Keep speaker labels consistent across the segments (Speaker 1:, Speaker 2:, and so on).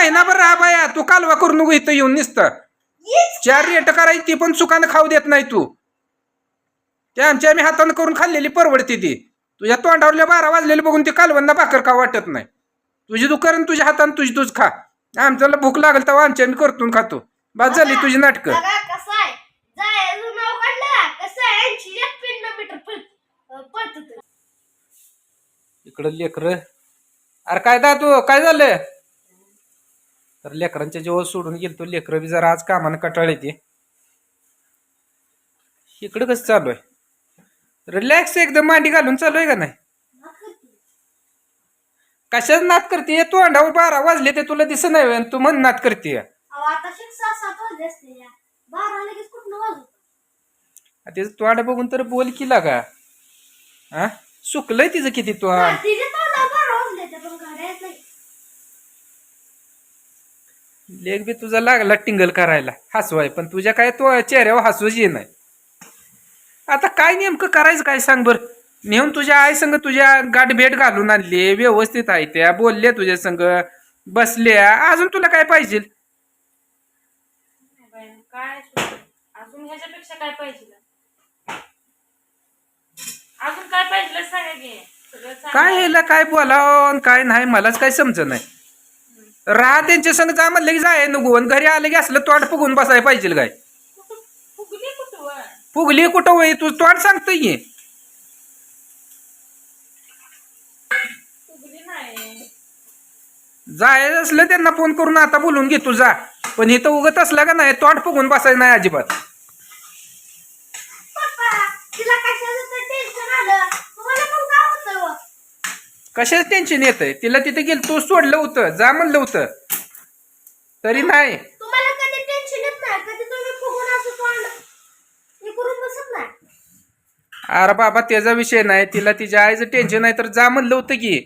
Speaker 1: महिनाभर राहा बाया, तू कालवा करू नको इथं येऊन नुसतं. 4 रेट करायची ती पण चुकानं खाऊ देत नाही तू. ते आमच्या आम्ही हातानं करून खाल्लेली परवडते ती. तुझ्या तोंडावरल्या 12 वाजलेले बघून ती कालवंदा भाकर का वाटत नाही. तुझी तू कर तुझ्या हातानं तुझी तूच खा. आमच्याला भूक लागल तेव्हा आमच्या आम्ही करतून खातो. बस झाली तुझी नाटकं. इकडं लेकर, अरे काय दादू काय झालं? तर लेकरांच्या जेव्हा सोडून गेलतो, लेकर बी जरा आज कामानं कटाळे ते. इकडं कसं चालू आहे? रिलॅक्स एकदम मांडी घालून चालू आहे का नाही? कशाच नाद करते? तू अंडावर 12 वाजले ते तुला दिसत नाही, तू म्हण नाद करते. तिचं तोंड बघून तर बोल की लागा. हा सुकलंय तिचं किती तोंड. लेग बी तुझा लागला टिंगल करायला हसवाय, पण तुझ्या काय तो चेहऱ्यावर हसूच ये नाही. आता काय नेमकं करायचं काय सांग बर. नेऊन तुझ्या आई संग तुझ्या गाठ भेट घालून आणली, व्यवस्थित आहे त्या, बोलले तुझ्या संग, बसल्या. अजून तुला काय पाहिजे?
Speaker 2: काय अजून ह्याच्यापेक्षा काय पाहिजे? अजून काय पाहिजे सांगा की.
Speaker 1: काय यायला काय बोलावं काय नाही मलाच काय समजत नाही. राहा त्यांच्या संग जा म्हणलं की जाय नको, घरी आलं की असलं तोंड फुगून बसायला पाहिजे काय? फुगली कुठं वय तू तोंड सांगतोय की. जायचं असलं त्यांना फोन करून आता बोलून घे तू जा. पण इथं उगत असला का नाही तोंड फुगून बसायचं नाही अजिबात. कशाच टेन्शन येतंय? तिला तिथे गेल तू सोडलं होतं, जा म्हणलं होतं तरी नाही. अरे बाबा त्याचा विषय नाही, तिला तिच्या आईचं टेन्शन आहे तर जा म्हणलं होतं की.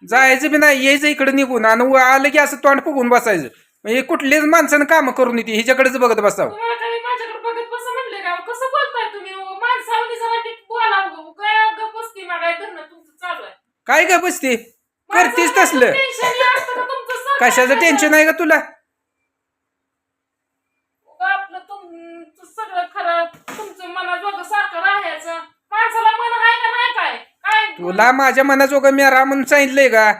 Speaker 1: जायचं बी नाही, यायचं इकडे निघून आणि आलं की असं तोंड फुगून बसायचं. म्हणजे कुठलीच माणसानं काम करून येते हिच्याकडेच बघत बसावं. काय का बसते करतेस तसलं? कशाचं टेन्शन आहे का तुला?
Speaker 2: सगळं खरं तुमचं मनाजोगं सारखं राहायचं. माणसाला मन आहे का नाही? काय काय
Speaker 1: तुला माझ्या मनाजोगं मी राह म्हणून सांगितलंय का?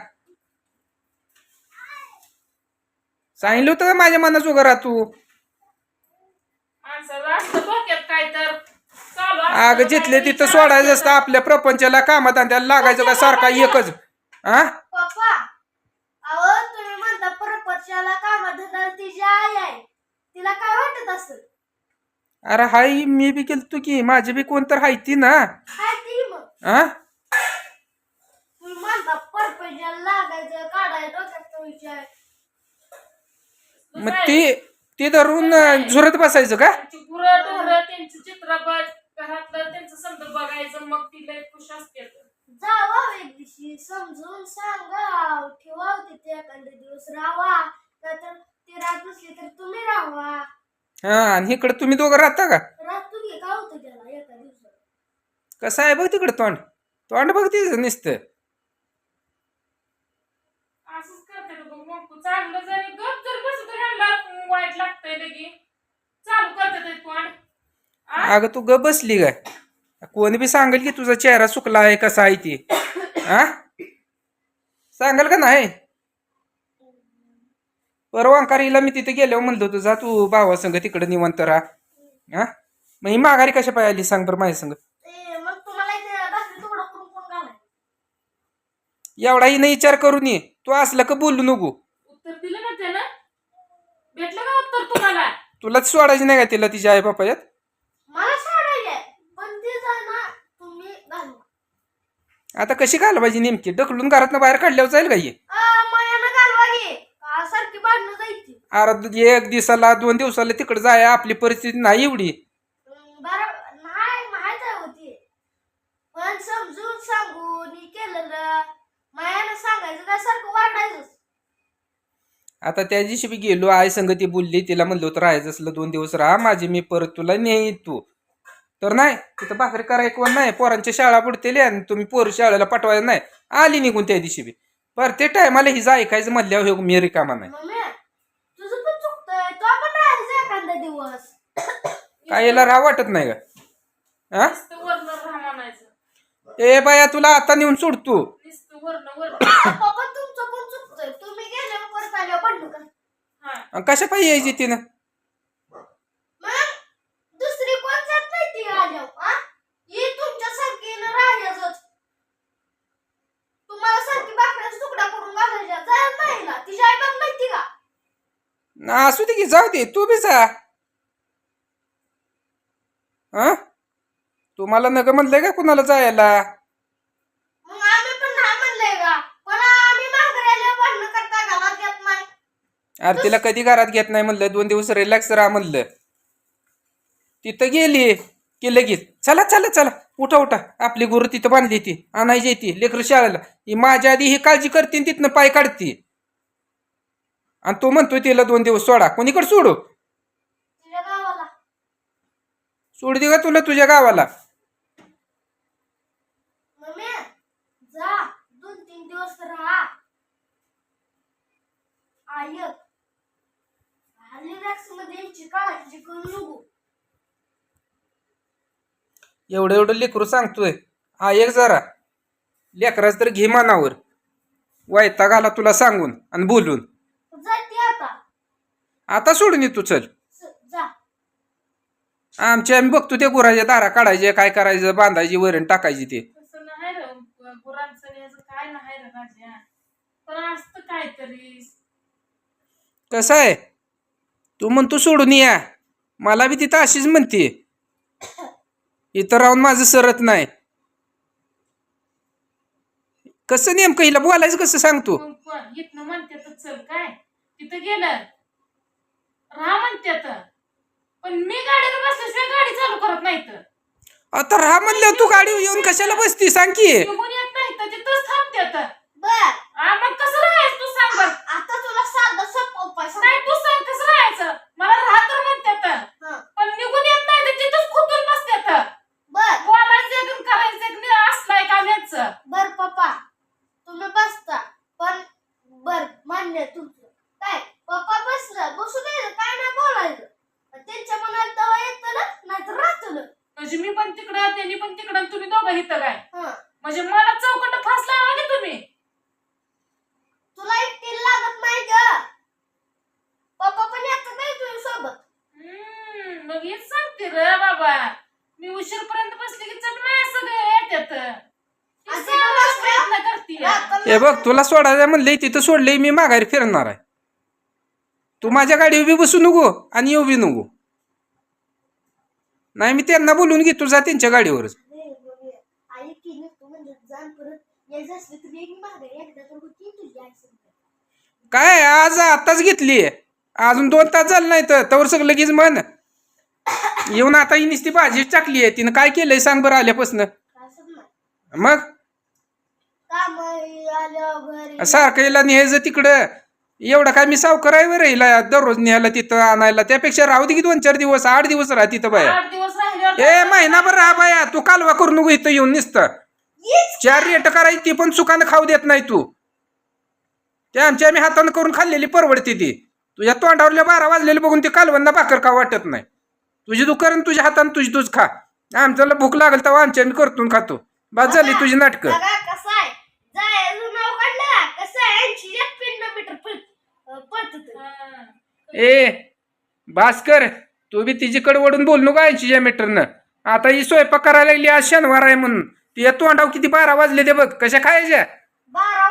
Speaker 1: सांगितलं होतं का माझ्या मनाजोगं राह तू?
Speaker 2: माणसाला असतं डोक्यात काय तर चालू
Speaker 1: अगं जिथले तिथं सोडायचं असतं. आपल्या प्रपंचाला कामात आणि त्याला लागायचं का सारखा एकच? हा
Speaker 3: पप्पा, अहो तुम्ही म्हणता प्रपंचाला कामात तिची आई आहे, तिला काय वाटत असेल?
Speaker 1: अरे हाय मी बी केलतो की, माझी बी कोण तर हाय ती ना.
Speaker 3: काय ती मग
Speaker 1: हा
Speaker 3: तुम्ही म्हणता प्रपंचाला लागायचं काढायचं डोक्यात विचार.
Speaker 1: मग ती धरून झुरत बसायचं का?
Speaker 2: गुरं ढोरं त्यांचं चित्रपट घरातलं त्यांचं समजा बघायचं, मग ती लय खुश असते.
Speaker 3: जावा एक दिवशी समजून सांगा, ठेवा तिथे एखादा दिवस राहावा, नाहीतर ती राहत नसली तर तुम्ही राहावा.
Speaker 1: हा आणि इकडे तुम्ही दोघं राहता का?
Speaker 3: राहतो की, काय होतं त्याला एका दिवसात?
Speaker 1: कसं आहे बघ तिकडं तोंड, तोंड बघ तिचं नुसतं.
Speaker 2: असंच करते मग चांगलं जरी गप जर बसत तरी वाईट लागतंय लगी चालू करते ते तोंड.
Speaker 1: अगं तू ग बसली काय? कोणी बी सांगेल की तुझा चेहरा सुकला आहे कसा आहे ती. हा सांगाल का नाही? परवा अंकारीला मी तिथे गेल्यावर म्हणलो होतो जा तू भावा संग तिकडे निवंत राहा. हा मग ही माघारी कशा पाय आली सांग बरं माझ्या संग?
Speaker 3: मग तुम्हाला इथे भाकरी तुकडा करून कोण घालाय?
Speaker 1: एवढा हिने विचार करून ये, तू असला का बोलू नको.
Speaker 2: उत्तर दिलं ना त्यानं? भेटलं का उत्तर तुम्हाला?
Speaker 1: तुलाच सोडायची नाही का तिला तिच्या आई बापा यात?
Speaker 3: मला सोडायला पण ते ना तुम्ही घालवा.
Speaker 1: आता कशी घालवायची नेमकी? ढकलून घरातनं बाहेर काढल्यावर जाईल का ये?
Speaker 3: मयानं घालवा घे सारखी भांडणं जायची.
Speaker 1: अरे 1 दिवसाला 2 दिवसाला तिकडे जाय, आपली परिस्थिती नाही एवढी.
Speaker 3: बरं नाही माहित आहे होती, पण समजून सांगून केलेलं मायानं सांगायचं काय सारखं वाढायचं.
Speaker 1: आता त्या दिवशी बी गेलो आई संग ती बोलली, तिला म्हणलं होतं राहायचं असलं 2 दिवस राहा माझी, मी परत तुला नेई तू तर नाही. तिथं भाकरी करायला कोण नाही, पोरांच्या शाळा बुडतेली आणि तुम्ही पोर शाळेला पाठवायला नाही. आली निघून त्या दिवशी बी. पर ते टायमाला हिचं ऐकायचं म्हणल्यावर हे मी रिकामा नाही.
Speaker 3: मम्मी तुझं पण चुकतंय, तो आपण राहायचं एखादा दिवस.
Speaker 1: काय याला राहा वाटत नाही का? हा
Speaker 2: नुसतं वरनं राहा म्हणायचं.
Speaker 1: ए बाया तुला आता नेऊन सोडतो.
Speaker 2: नुसतं वरनं
Speaker 3: पप्पा तुमचं पण चुकतंय, तुम्ही गेल्यावर परत आल्यावर भांडू का?
Speaker 2: हा.
Speaker 1: आणि कशा पाहिजे यायची तिनं?
Speaker 3: मग दुसरी कोण जात नाही ती आल्यावर, हा? ही तुमच्यासारखी न राहायचंच. तुम्हाला सारखी भाकऱ्याचा तुकडा करून घालायच्या जायला नाही ना, तिची आई बाप माहिती का?
Speaker 1: ना असू दे की, जाऊ दे, तू बी जा. हा तुम्हाला नग म्हणलंय का कुणाला जायला?
Speaker 3: मग आम्ही पण नाही म्हणलंय का, पण आम्ही माघारी आल्यावर भांडणं करता घालात घेत नाही.
Speaker 1: अरे तिला कधी घरात घेत नाही म्हणलं, 2 दिवस रिलॅक्स राहा म्हणलं. तिथं गेली की लगेच चला चला चला, उठा उठा, आपली गुरु तिथं बांधली ती, आणायची ती लेकरं शाळेला. ही माझ्या आधी ही काळजी करते आणि तिथनं पाय काढते. आणि तो म्हणतोय तिला 2 दिवस सोडा. कोणीकडे सोडू?
Speaker 3: तुझ्या गावाला
Speaker 1: सोड दे का तुला तुझ्या गावाला?
Speaker 3: मम्मी जा 2-3 दिवस राहा. आयक रिलॅक्स मध्ये यांची काळजी करू नको.
Speaker 1: एवढं एवढं लेकरू सांगतोय, हा एक जरा लेकराच तर घे मानावर. वैताग आला तुला सांगून आणि बोलून.
Speaker 3: जाते आता.
Speaker 1: आता सोडून ये तू, चल.
Speaker 3: जा.
Speaker 1: आमच्या आम्ही बघतो त्या गुराच्या दारा काढायचे, काय करायचं, बांधायची, वरण टाकायची ते.
Speaker 2: तसं नाही रे, गुरांचं आणि याचं काय नाही रे राजा. पण असतं काहीतरी.
Speaker 1: कसं आहे, तू म्हणतो सोडून या, मला बी तिथं अशीच म्हणते. इथं राहून माझं सरत नाही. कसं नेमकं हिला बोलायचं कसं सांगतो?
Speaker 2: मग इथनं म्हणतात चल काय, तिथं गेलं राहा म्हणतात, पण मी गाडीवर बसल्याशिवाय गाडी चालू करत नाही. तर
Speaker 1: आता राहा म्हणलं, तू गाडी येऊन कशाला बसती सांग की?
Speaker 2: निघून येत नाही तर तिथंच थांबतात.
Speaker 3: बर
Speaker 2: मग कसं राहायचं तू सांग बरं.
Speaker 3: आता तुला साधा सोपा उपाय सांगते.
Speaker 2: नाही तू सांग कसं राहायचं. मला राहा तर म्हणतात,
Speaker 3: हं.
Speaker 2: पण निघून येत नाही तर तिथंच खुदून बसतात.
Speaker 3: बर
Speaker 2: बोलायचं एक आणि करायचं एक, नाही असलाय का याचं.
Speaker 3: बर पप्पा तुम्ही बसता, पण बर मान्य आहे तुमचं. काय पप्पा बसलं बसू द्यायचं, काय नाही बोलायचं. त्यांच्या मनात दवा येतं ना, नाहीतर राहतं ना.
Speaker 2: म्हणजे मी पण तिकडं त्यांनी पण तिकडं आणि तुम्ही दोघं इथं काय,
Speaker 3: हं.
Speaker 2: म्हणजे मला चौकट फास लावा की तुम्ही.
Speaker 3: तुला एकटीला लागत नाही ग, पप्पा पण येतात नाही तुझ्या सोबत.
Speaker 2: मग हेच सांगते रे बाबा, मी उशीरपर्यंत बसली की चट माझ्या सगळे येतात. हे सगळं प्रयत्न करते.
Speaker 1: हे बघ, तुला सोडायचं म्हणलंय तिथं सोडलंय, मी माघारी फिरणार आहे. तू माझ्या गाडीवर बी बसू नको आणि येऊ बी नको. नाही मी त्यांना बोलून घे, तू जा त्यांच्या गाडीवरच.
Speaker 3: आई की तू म्हणजे जाण परत यायचं असलं तर एक मागे एकदा तर होती तुझी आई संग.
Speaker 1: काय आज आताच घेतली, अजून 2 तास झालं नाही तर तवर सगळं लगेच म्हण येऊन. आता ही नुसती भाजी टाकली आहे, तिनं काय केलंय सांग बरं आल्यापासून?
Speaker 3: असं नाही
Speaker 1: मग
Speaker 3: काम आलं घरी
Speaker 1: सारखं हिला न्यायचं तिकडं. एवढं काय मी सावकार आहे बरं हिला दररोज न्यायला तिथं आणायला? त्यापेक्षा राहू दे की 2-4 दिवस, 8 दिवस राहा तिथं बाया.
Speaker 2: 8 दिवस राहिल्यावर
Speaker 1: ए महिनाभर राहा बाया. तू कालवा करू नको इथं येऊन नुसतं. 4 रेट करायची ती पण चुकानं खाऊ देत नाही तू. ते आमच्या आम्ही हातानं करून खाल्लेली परवडते ती. तुझ्या तोंडावरल्या 12 वाजलेले बघून ते कालवंदा भाकर का वाटत नाही. तुझी तू कर, तुझ्या हातानं तुझी तूच खा. आमच्याला भूक लागल तेव्हा आमच्या आम्ही करतून खातो. बस झाली तुझी नाटकं.
Speaker 3: बघा कसं आहे, जायचं नाव काढलं कसं आहे 80 किलोमीटर पळत.
Speaker 2: हं.
Speaker 1: भास्कर, तू बी तिच्याकडे वडून बोल नको 80 मीटरनं. आता ही स्वयंपाक करायला लागली, आज शनिवार आहे म्हणून. ती तोंडाव किती 12 वाजले ते बघ, कशा खायच्या?
Speaker 3: 12